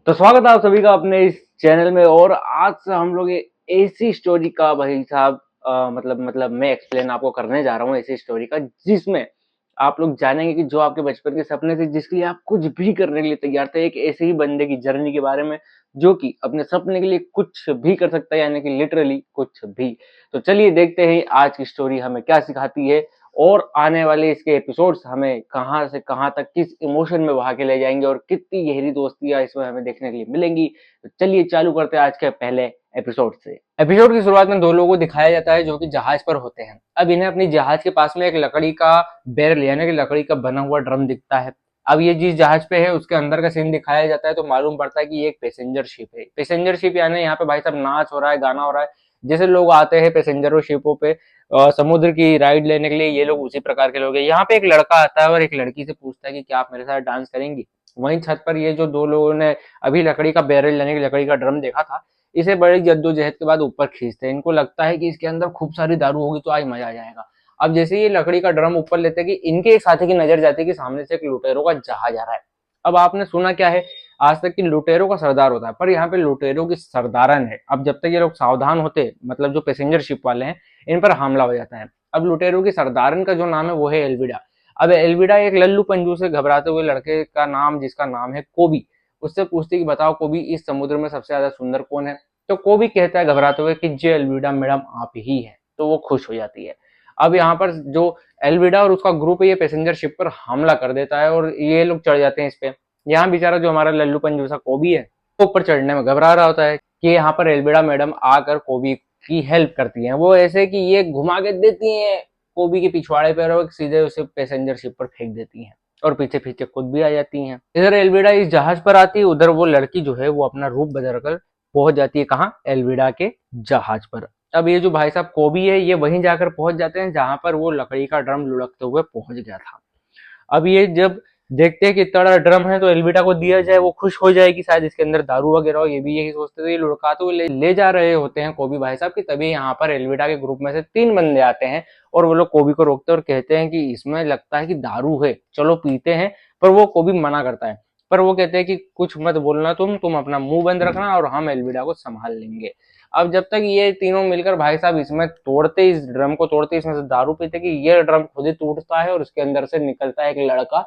तो स्वागत है आप सभी का अपने इस चैनल में। और आज से हम लोग ये ऐसी स्टोरी का भाई साहब मतलब मैं एक्सप्लेन आपको करने जा रहा हूँ ऐसी स्टोरी का, जिसमें आप लोग जानेंगे कि जो आपके बचपन के सपने थे, जिसके लिए आप कुछ भी करने के लिए तैयार थे, एक ऐसे ही बंदे की जर्नी के बारे में जो कि अपने सपने के लिए कुछ भी कर सकता है, यानी कि लिटरली कुछ भी। तो चलिए देखते हैं आज की स्टोरी हमें क्या सिखाती है और आने वाले इसके एपिसोड्स हमें कहां से कहां तक किस इमोशन में बहा के ले जाएंगे और कितनी गहरी दोस्तियां इसमें हमें देखने के लिए मिलेंगी। तो चलिए चालू करते हैं आज के पहले एपिसोड से। एपिसोड की शुरुआत में दो लोगों को दिखाया जाता है जो कि जहाज पर होते हैं। अब इन्हें अपनी जहाज के पास में एक लकड़ी का बैरल यानी कि लकड़ी का बना हुआ ड्रम दिखता है। अब ये जिस जहाज पे है उसके अंदर का सीन दिखाया जाता है तो मालूम पड़ता है कि ये एक पैसेंजर शिप है। पैसेंजर शिप यानी यहाँ पे भाई साहब नाच हो रहा है, गाना हो रहा है। जैसे लोग आते हैं पैसेंजरों शिपों पे समुद्र की राइड लेने के लिए, ये लोग उसी प्रकार के लोग हैं। यहाँ पे एक लड़का आता है और एक लड़की से पूछता है कि क्या आप मेरे साथ डांस करेंगी। वहीं छत पर ये जो दो लोगों ने अभी लकड़ी का बैरल यानी कि लकड़ी का ड्रम देखा था, इसे बड़ी जद्दोजहद के बाद ऊपर खींचते हैं। इनको लगता है कि इसके अंदर खूब सारी दारू होगी तो आज मजा आ जाएगा। अब जैसे ये लकड़ी का ड्रम ऊपर लेते हैं कि इनके एक साथी की नजर जाती है कि सामने से एक लुटेरों का जहाज आ रहा है। अब आपने सुना क्या है आज तक कि लुटेरों का सरदार होता है, पर यहाँ पे लुटेरों की सरदारन है। अब जब तक ये लोग सावधान होते, मतलब जो पैसेंजर शिप वाले हैं, इन पर हमला हो जाता है। अब लुटेरों की सरदारन का जो नाम है वो है एल्विडा। अब एल्विडा एक लल्लू पंजू से घबराते हुए लड़के का नाम, जिसका नाम है कोबी, उससे पूछती कि बताओ कोबी, इस समुद्र में सबसे ज्यादा सुंदर कौन है। तो कोबी कहता है घबराते हुए कि जे एल्विडा मैडम आप ही है। तो वो खुश हो जाती है। अब यहाँ पर जो एल्विडा और उसका ग्रुप है ये पैसेंजर शिप पर हमला कर देता है और ये लोग चढ़ जाते हैं इस पे। यहाँ बेचारा जो हमारा लल्लू पंजू सा कोबी है वो ऊपर चढ़ने में घबरा रहा होता है कि यहाँ पर एल्विडा मैडम आकर कोबी की हेल्प करती हैं। वो ऐसे कि ये घुमा के देती हैं कोबी के पिछवाड़े पर और सीधे उसे पैसेंजर शिप पर फेंक देती हैं और पीछे पीछे खुद भी आ जाती हैं। इधर एल्विडा इस जहाज पर आती है, उधर वो लड़की जो है वो अपना रूप बदल कर पहुंच जाती है कहाँ, एल्विडा के जहाज पर। अब ये जो भाई साहब कोबी है ये वहीं जाकर पहुंच जाते हैं जहां पर वो लकड़ी का ड्रम लुढ़कते हुए पहुंच गया था। अब ये जब देखते हैं कि इतना बड़ा ड्रम है तो एल्विडा को दिया जाए, वो खुश हो जाएगी, शायद इसके अंदर दारू वगैरह हो, ये भी यही सोचते थे। ये लुढ़काते हुए ले जा रहे होते हैं कोबी भाई साहब की, तभी यहाँ पर एल्विडा के ग्रुप में से 3 बंदे आते हैं और वो लोग कोबी को रोकते हैं और कहते हैं कि इसमें लगता है कि दारू है, चलो पीते हैं। पर वो कोबी मना करता है। पर वो कहते हैं कि कुछ मत बोलना, तुम अपना मुंह बंद रखना और हम एल्विडा को संभाल लेंगे। अब जब तक ये तीनों मिलकर भाई साहब इसमें तोड़ते, इस ड्रम को तोड़ते, इसमें से दारू पीते कि ये ड्रम खुद ही टूटता है और उसके अंदर से निकलता है एक लड़का।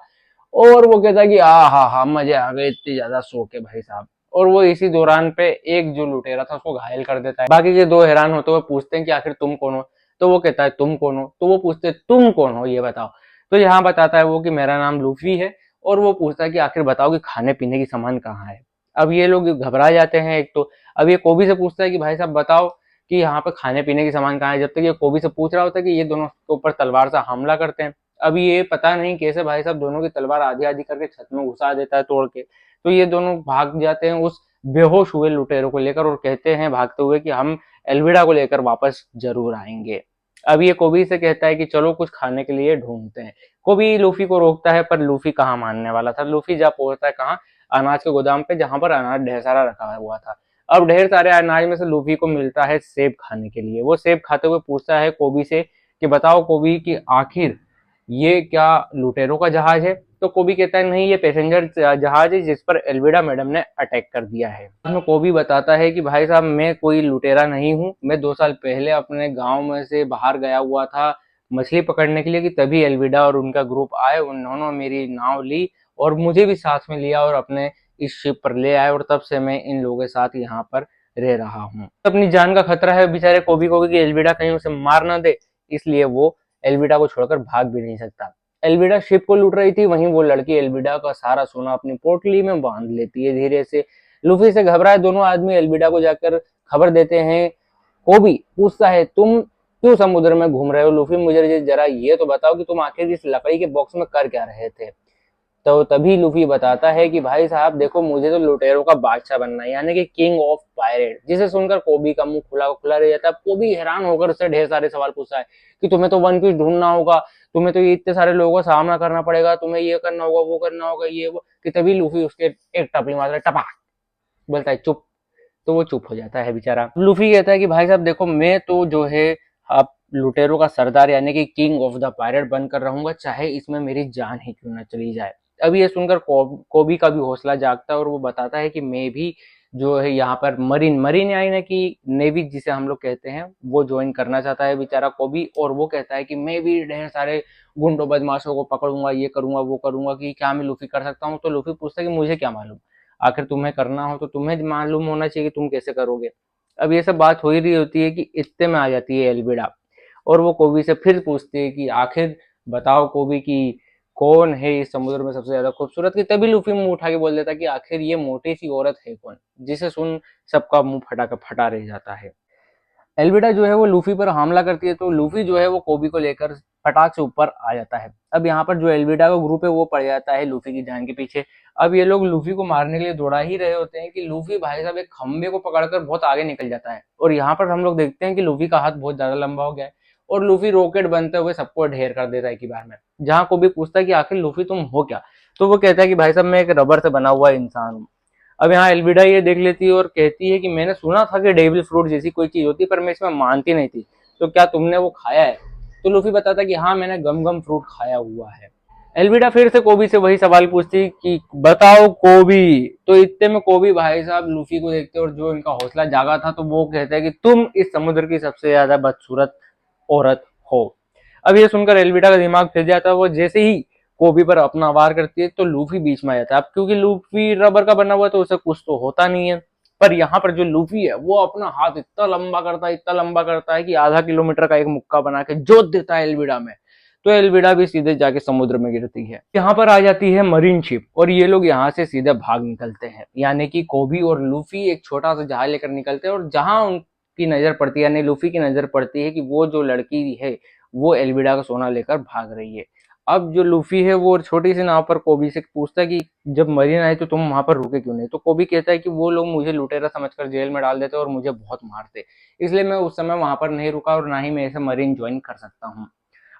और वो कहता है कि हा मजे आ गए, इतनी ज्यादा शौक है भाई साहब। और वो इसी दौरान पे एक जो लुटेरा था उसको घायल कर देता है। बाकी के दो हैरान होते हुए पूछते हैं कि आखिर तुम कौन हो। तो वो कहता है तुम कौन हो। तो वो पूछते हैं तुम कौन हो ये बताओ। तो यहाँ बताता है वो कि मेरा नाम लूफी है। और वो पूछता है कि आखिर बताओ कि खाने पीने की सामान कहाँ है। अब ये लोग घबरा जाते हैं एक तो। अब ये कोबी से पूछता है कि भाई साहब बताओ कि यहाँ पे खाने पीने की सामान कहाँ है। जब तक ये कोबी से पूछ रहा होता है कि ये दोनों के ऊपर तलवार से हमला करते हैं। अब ये पता नहीं कैसे भाई साहब दोनों की तलवार आधी आधी करके छत में घुसा देता है तोड़ के। तो ये दोनों भाग जाते हैं उस बेहोश हुए लुटेरों को लेकर और कहते हैं भागते हुए कि हम एल्विडा को लेकर वापस जरूर आएंगे। अब ये कोबी से कहता है कि चलो कुछ खाने के लिए ढूंढते हैं। कोबी लूफी को रोकता है पर लूफी कहाँ मानने वाला था। लूफी जा पहुंचता है कहाँ, अनाज के गोदाम पे, जहां पर अनाज ढेर सारा रखा हुआ था। अब ढेर सारे अनाज में से लूफी को मिलता है सेब खाने के लिए। वो सेब खाते हुए पूछता है कोबी से कि बताओ कोबी कि आखिर ये क्या लुटेरों का जहाज है। तो कोबी कहता है नहीं, ये पैसेंजर जहाज है जिस पर एल्विडा मैडम ने अटैक कर दिया है। उसमें कोबी बताता है कि भाई साहब मैं कोई लुटेरा नहीं हूँ, मैं 2 साल पहले अपने गांव में से बाहर गया हुआ था मछली पकड़ने के लिए कि तभी एल्विडा और उनका ग्रुप आए, उन्होंने मेरी नाव ली और मुझे भी साथ में लिया और अपने इस शिप पर ले आए और तब से मैं इन लोगों के साथ यहाँ पर रह रहा हूँ। अपनी जान का खतरा है बेचारे कोबी को कि एल्विडा कहीं उसे मार ना दे, इसलिए वो एल्विडा को छोड़कर भाग भी नहीं सकता। एल्विडा शिप को लूट रही थी, वहीं वो लड़की एल्विडा का सारा सोना अपनी पोटली में बांध लेती है धीरे से। लूफी से घबराए दोनों आदमी एल्विडा को जाकर खबर देते हैं। कोबी पूछता है तुम क्यों समुद्र में घूम रहे हो लूफी, मुझे जरा ये तो बताओ कि तुम आखिर इस लकड़ी के बॉक्स में कर क्या रहे थे। तो तभी लूफी बताता है कि भाई साहब देखो, मुझे तो लुटेरों का बादशाह बनना है, यानी कि किंग ऑफ पायरेट। जिसे सुनकर कोबी का मुंह खुला खुला रह जाता है। कोबी हैरान होकर उससे ढेर सारे सवाल पूछता है कि तुम्हें तो वन पीस ढूंढना होगा, तुम्हें तो ये इतने सारे लोगों का सामना करना पड़ेगा, तुम्हें ये करना होगा, वो करना होगा, ये वो। कि तभी लूफी उसके एक टपली मारता है, टपा, बोलता है चुप। तो वो चुप हो जाता है बेचारा। लूफी कहता है कि भाई साहब देखो, मैं तो जो है आप लुटेरों का सरदार यानी कि किंग ऑफ द पायरेट बनकर रहूंगा, चाहे इसमें मेरी जान ही क्यों ना चली जाए। अब ये सुनकर कोबी का भी हौसला जागता है और वो बताता है कि मैं भी जो है यहाँ पर मरीन यानी ना कि नेवी जिसे हम लोग कहते हैं वो ज्वाइन करना चाहता है बेचारा कोबी। और वो कहता है कि मैं भी ढेर सारे गुंडों बदमाशों को पकड़ूंगा, ये करूंगा वो करूंगा, कि क्या मैं लूफी कर सकता हूँ। तो लूफी पूछता है कि मुझे क्या मालूम, आखिर तुम्हें करना हो तो तुम्हें मालूम होना चाहिए कि तुम कैसे करोगे। अब ये सब बात हो ही रही होती है कि इत्ते में आ जाती है एल्विडा और वो कोबी से फिर पूछती है कि आखिर बताओ कोबी की कौन है इस समुद्र में सबसे ज्यादा खूबसूरत। की तभी लूफी मुंह उठा के बोल देता कि आखिर ये मोटी सी औरत है कौन, जिसे सुन सबका मुंह फटा रह जाता है। एल्विडा जो है वो लूफी पर हमला करती है तो लूफी जो है वो कोबी को लेकर फटाक से ऊपर आ जाता है। अब यहाँ पर जो एल्विडा का ग्रुप है वो पड़ जाता है लूफी की जान के पीछे। अब ये लोग लूफी को मारने के लिए दौड़ा ही रहे होते हैं कि लूफी भाई साहब एक खंबे को पकड़कर बहुत आगे निकल जाता है और यहाँ पर हम लोग देखते हैं कि लूफी का हाथ बहुत ज्यादा लंबा हो गया है और लूफी रॉकेट बनते हुए सबको ढेर कर देता है एक ही बार में। जहाँ कोबी पूछता है कि आखिर लूफी तुम हो क्या, तो वो कहता है कि भाई साहब मैं एक रबर से बना हुआ इंसान हूँ। अब यहाँ एल्विडा ये देख लेती है और कहती है कि मैंने सुना था कि डेविल फ्रूट जैसी कोई चीज होती है पर मैं इसमें मानती नहीं थी, तो क्या तुमने वो खाया है। तो लूफी बताता है कि हाँ मैंने गम गम फ्रूट खाया हुआ है। एल्विडा फिर से कोबी से वही सवाल पूछती कि बताओ कोबी। तो इतने में कोबी भाई साहब लूफी को देखते और जो इनका हौसला जागा था तो वो कहते हैं कि तुम इस समुद्र की सबसे ज्यादा बदसूरत औरत हो। अब ये सुनकर एल्विडा का दिमाग फिर जाता है, वो जैसे ही कोबी पर अपना वार करती है तो लूफी बीच में आ जाता है। अब क्योंकि लूफी रबर का बना हुआ है तो उसे कुछ तो होता नहीं है, पर यहाँ पर जो लूफी है वो अपना हाथ इतना लंबा करता है कि आधा किलोमीटर का एक मुक्का बना के जोत देता है एल्विडा में। तो एल्विडा भी सीधे जाके समुद्र में गिरती है। यहाँ पर आ जाती है मरीन शिप और ये लोग यहाँ से सीधे भाग निकलते हैं, यानी कि कोबी और लूफी एक छोटा सा जहाज लेकर निकलते हैं और जहां उनकी नजर पड़ती है यानी लूफी की नजर पड़ती है कि वो जो लड़की है वो एल्विडा का सोना लेकर भाग रही है। अब जो लूफी है वो छोटी सी नाव पर कोबी से पूछता है कि जब मरीन आए तो तुम वहां पर रुके क्यों नहीं। तो कोबी कहता है कि वो लोग मुझे लुटेरा समझकर जेल में डाल देते और मुझे बहुत मारते, इसलिए मैं उस समय वहां पर नहीं रुका और ना ही मैं ऐसे मरीन ज्वाइन कर सकता हूँ।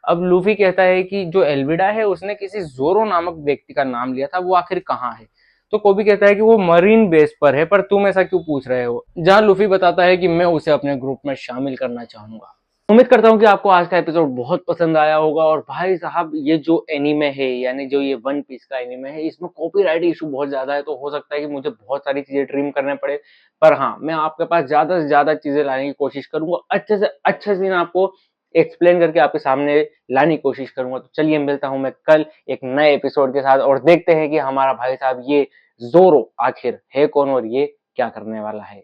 अब लूफी कहता है कि जो एल्विडा है उसने किसी जोरो नामक व्यक्ति का नाम लिया था, वो आखिर कहाँ है। तो कोबी कहता है कि वो मरीन बेस पर है, पर तुम ऐसा क्यों पूछ रहे हो। जहां लूफी बताता है कि मैं उसे अपने ग्रुप में शामिल करना चाहूंगा। उम्मीद करता हूँ कि आपको आज का एपिसोड बहुत पसंद आया होगा। और भाई साहब ये जो एनीमे है यानी जो ये वन पीस का एनीमे है इसमें कॉपीराइट इशू बहुत ज्यादा है, तो हो सकता है कि मुझे बहुत सारी चीजें ट्रिम करने पड़े। पर हाँ मैं आपके पास ज्यादा से ज्यादा चीजें लाने की कोशिश करूंगा, अच्छे से अच्छे सीन आपको एक्सप्लेन करके आपके सामने लाने की कोशिश करूंगा। तो चलिए मिलता हूं मैं कल एक नए एपिसोड के साथ और देखते हैं कि हमारा भाई साहब ये जोरो आखिर है कौन और ये क्या करने वाला है।